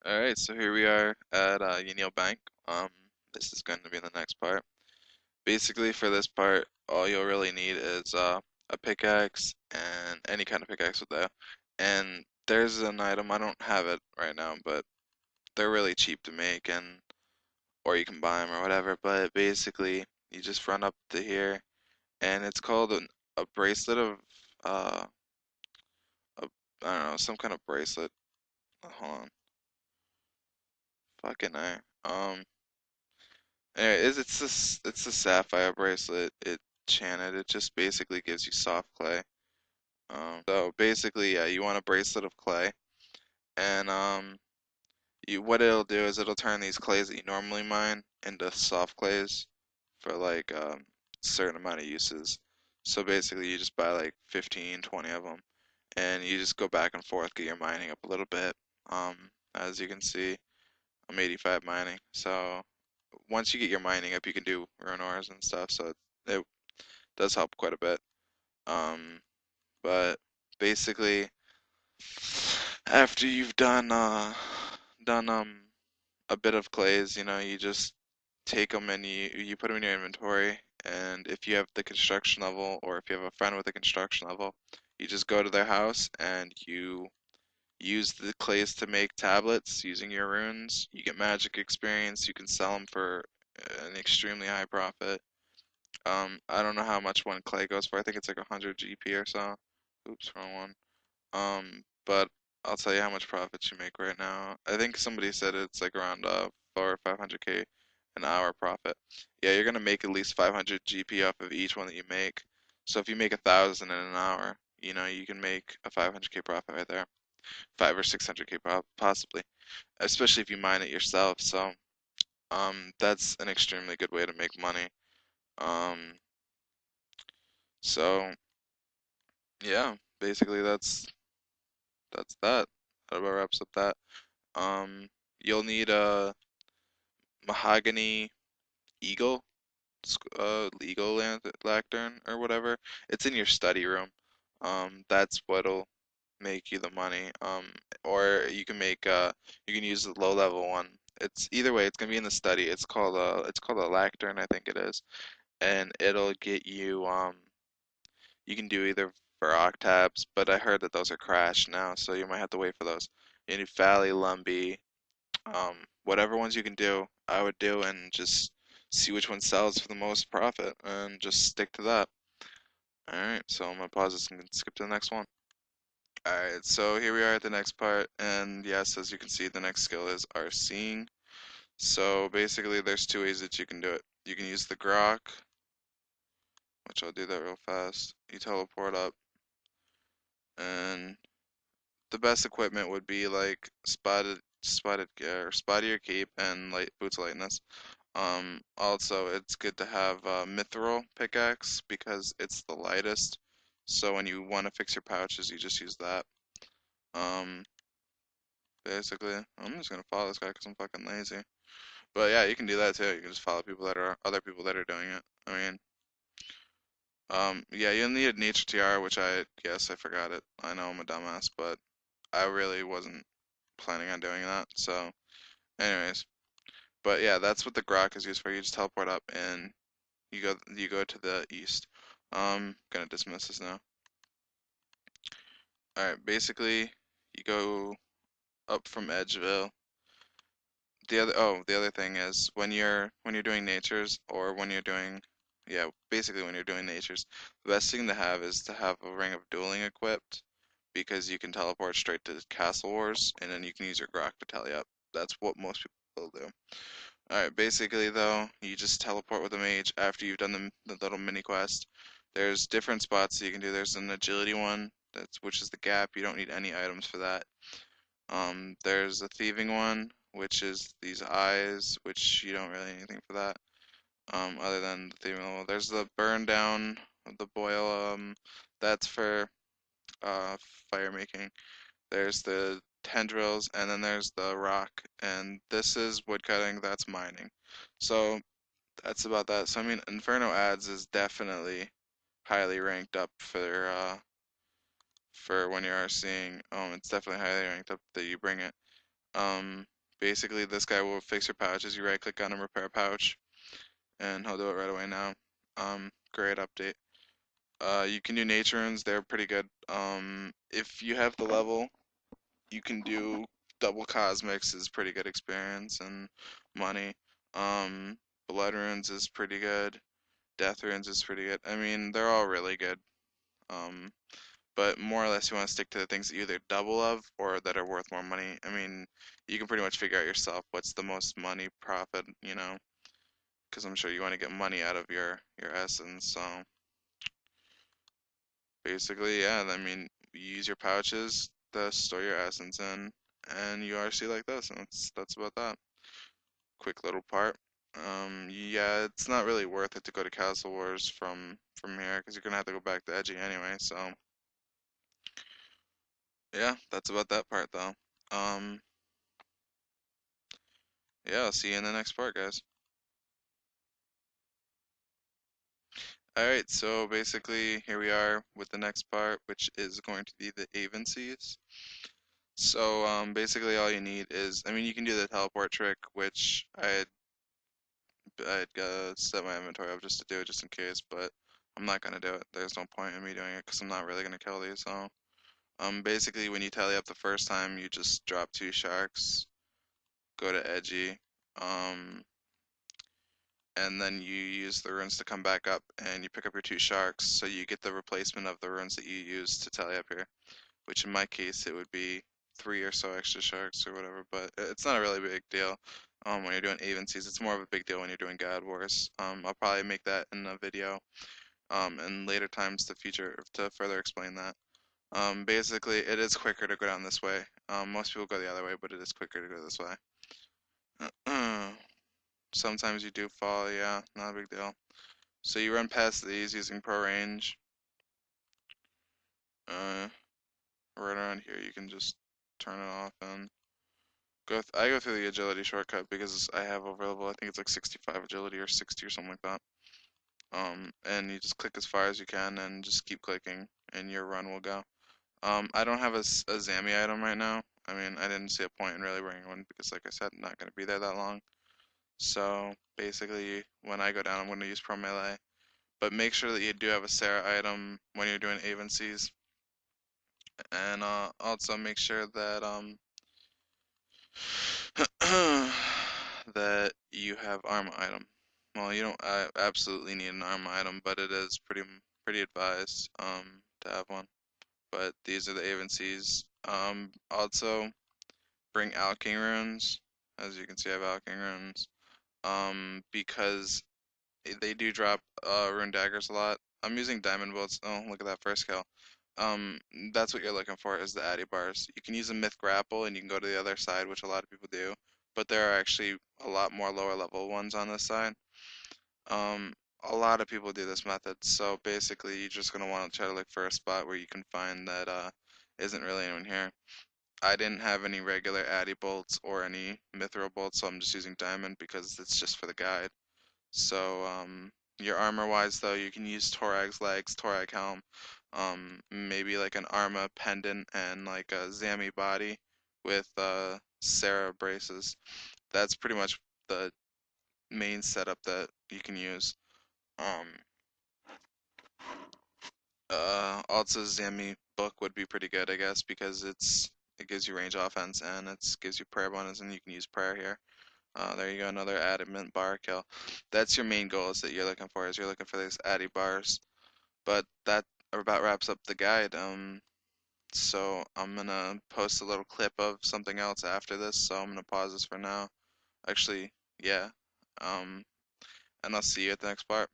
Alright, so here we are at Union Bank. This is going to be the next part. Basically, for this part, all you'll really need is a pickaxe and any kind of pickaxe with that. And there's an item, I don't have it right now, but they're really cheap to make, and or you can buy them or whatever. But basically, you just run up to here, and it's called a bracelet of a, I don't know, some kind of bracelet. Hold on, fucking A. Anyway, it's a sapphire bracelet. It chanted. It just basically gives you soft clay. So basically, yeah, you want a bracelet of clay, and what it'll do is it'll turn these clays that you normally mine into soft clays for like certain amount of uses. So basically, you just buy like 15, 20 of them, and you just go back and forth, get your mining up a little bit. As you can see, I'm 85 mining, so once you get your mining up, you can do rune ores and stuff, so it does help quite a bit. Um, but basically, after you've done a bit of clays, you just take them and you put them in your inventory. And if you have the construction level, or if you have a friend with a construction level, you just go to their house and you use the clays to make tablets using your runes. You get magic experience. You can sell them for an extremely high profit. I don't know how much one clay goes for. I think it's like 100 GP or so. Oops, wrong one. But I'll tell you how much profit you make right now. I think somebody said it's like around 4 or 500k an hour profit. Yeah, you're gonna make at least 500 GP off of each one that you make. So if you make 1,000 in an hour, you can make a 500k profit right there. 5 or 600k possibly, especially if you mine it yourself. So that's an extremely good way to make money. Um, so yeah, basically that's that. That about wraps up that. Um, you'll need a mahogany eagle, lectern or whatever. It's in your study room. That's what'll make you the money. Or you can use the low level one. It's either way. It's gonna be in the study. It's called a lectern, I think it is, and it'll get you. You can do either for octabs, but I heard that those are crashed now, so you might have to wait for those. You need Fally, Lumby, whatever ones you can do, I would do, and just see which one sells for the most profit, and just stick to that. Alright, so I'm gonna pause this and skip to the next one. Alright, so here we are at the next part, and yes, as you can see, the next skill is Rcing. So basically, there's two ways that you can do it. You can use the grok, which I'll do that real fast. You teleport up, and the best equipment would be like spottier cape and light boots of lightness. Also, it's good to have a mithril pickaxe because it's the lightest. So when you want to fix your pouches, you just use that. Um, basically, I'm just gonna follow this guy because I'm fucking lazy. But yeah, you can do that too. You can just follow other people that are doing it. I mean, yeah, you'll need a nature TR, which I guess I forgot it. I know I'm a dumbass, but I really wasn't planning on doing that. So, anyways, but yeah, that's what the grok is used for. You just teleport up and you go to the east. Gonna dismiss this now. Alright, basically you go up from Edgeville. The other thing is when you're doing natures, or when you're doing, yeah, basically when you're doing natures, the best thing to have is to have a ring of dueling equipped, because you can teleport straight to Castle Wars and then you can use your grok to tally up. That's what most people will do. Alright, basically though, you just teleport with a mage after you've done the little mini quest. There's different spots that you can do. There's an agility one, which is the gap. You don't need any items for that. There's a thieving one, which is these eyes, which you don't really need anything for that. Other than the thieving level. There's the burn down, the boil, that's for uh fire making. There's the tendrils, and then there's the rock, and this is woodcutting, that's mining. So that's about that. So I mean, Inferno ads is definitely highly ranked up for when you are seeing. It's definitely highly ranked up that you bring it. Um, Basically, this guy will fix your pouches. You right click on him, repair pouch, and he'll do it right away now. Great update. You can do nature runes, they're pretty good. If you have the level, you can do double cosmics is pretty good experience and money. Um, blood runes is pretty good. Death runes is pretty good. I mean, they're all really good. Um, but more or less you want to stick to the things that you either double of or that are worth more money. I mean, you can pretty much figure out yourself what's the most money profit, you know, because I'm sure you want to get money out of your essence. So basically, yeah, I mean, you use your pouches to store your essence in, and you RC like this, and that's about that. Quick little part. Yeah, it's not really worth it to go to Castle Wars from here because you're gonna have to go back to Edgy anyway. So yeah, that's about that part though. Um, yeah, I'll see you in the next part, guys. Alright, so basically here we are with the next part, which is going to be the Avansies. So basically all you need is, I mean, you can do the teleport trick, which I had set my inventory up just to do it just in case, but I'm not gonna do it. There's no point in me doing it because I'm not really gonna kill these. So basically when you tally up the first time, you just drop 2 sharks, go to Edgy, um, and then you use the runes to come back up and you pick up your 2 sharks, so you get the replacement of the runes that you used to tally up here, which in my case it would be 3 or so extra sharks or whatever, but it's not a really big deal when you're doing Avansies. It's more of a big deal when you're doing God Wars. I'll probably make that in a video in later times to further explain that. Basically, it is quicker to go down this way. Most people go the other way, but it is quicker to go this way. Sometimes you do fall, yeah, not a big deal. So you run past these using pro range. Right around here, you can just turn it off and I go through the agility shortcut because I have over level. I think it's like 65 agility or 60 or something like that. And you just click as far as you can and just keep clicking, and your run will go. I don't have a Zammy item right now. I mean, I didn't see a point in really bringing one because, like I said, I'm not going to be there that long. So basically, when I go down, I'm going to use Pro Melee. But make sure that you do have a Sara item when you're doing Avansies. And also make sure that that you have Arma item. Well, you don't absolutely need an Arma item, but it is pretty advised to have one. But these are the Avansies. Also bring Alching runes. As you can see, I have Alching runes. Because they do drop rune daggers a lot. I'm using diamond bolts. Oh, look at that first kill. Um, that's what you're looking for is the addy bars. You can use a myth grapple and you can go to the other side, which a lot of people do, but there are actually a lot more lower level ones on this side. Um, a lot of people do this method, so basically you're just gonna want to try to look for a spot where you can find that isn't really anyone here. I didn't have any regular addy bolts or any mithril bolts, so I'm just using diamond because it's just for the guide. So, your armor wise though, you can use torag's legs, torag helm, maybe like an Arma pendant and like a Zammy body with Sara braces. That's pretty much the main setup that you can use. Um, also Zammy book would be pretty good, I guess, because it gives you range offense and it gives you prayer bonus, and you can use prayer here. There you go, another adamant bar kill. That's your main goals that you're looking for, is you're looking for these addy bars. But that about wraps up the guide. So I'm gonna post a little clip of something else after this, so I'm gonna pause this for now. Actually, yeah. Um, and I'll see you at the next part.